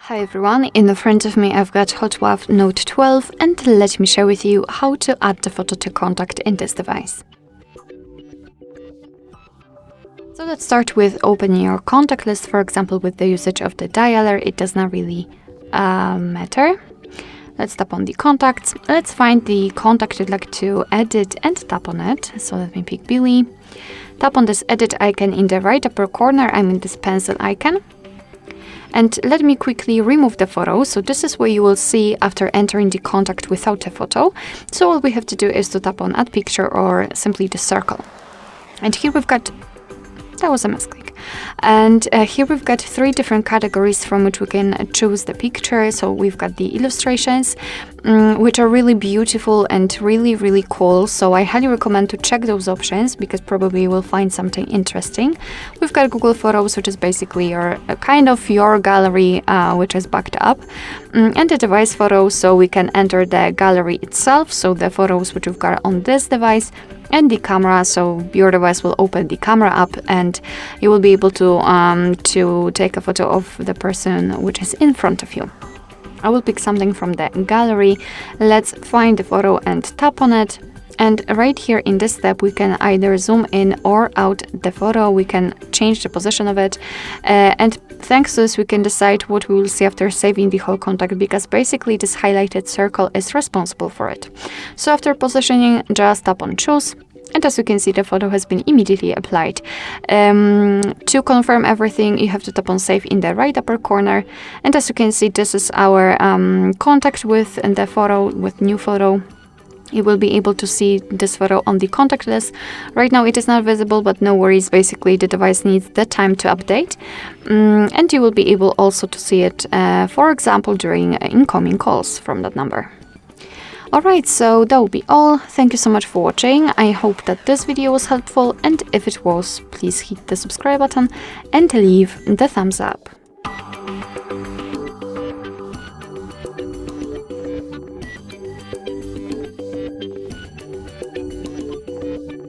Hi everyone, in the front of me I've got HOTWAV Note 12 and let me share with you how to add the photo to contact in this device. So let's start with opening your contact list, for example with the usage of the dialer. It does not really matter. Let's tap on the contacts. Let's find the contact you'd like to edit and tap on it. So let me pick Billy. Tap on this edit icon in the right upper corner, I mean this pencil icon. And let me quickly remove the photo. So this is what you will see after entering the contact without a photo. So all we have to do is to tap on add picture or simply the circle. And here we've got, that was a misclick. And here we've got three different categories from which we can choose the picture. So we've got the illustrations, which are really beautiful and really cool. So I highly recommend to check those options because probably you will find something interesting. We've got Google Photos, which is basically your kind of your gallery, which is backed up, and the device photos. So we can enter the gallery itself. So the photos which we've got on this device. And the camera, so your device will open the camera up and you will be able to take a photo of the person which is in front of you. I will pick something from the gallery. Let's find the photo and tap on it. And right here in this step, we can either zoom in or out the photo. We can change the position of it. And thanks to this, we can decide what we will see after saving the whole contact, because basically this highlighted circle is responsible for it. So after positioning, just tap on choose. And as you can see, the photo has been immediately applied. To confirm everything, you have to tap on save in the right upper corner. And as you can see, this is our contact with the photo, with new photo. You will be able to see this photo on the contact list. Right now it is not visible, but no worries. Basically, the device needs the time to update. And you will be able also to see it, for example, during incoming calls from that number. Alright, so that will be all. Thank you so much for watching. I hope that this video was helpful, and if it was, please hit the subscribe button and leave the thumbs up.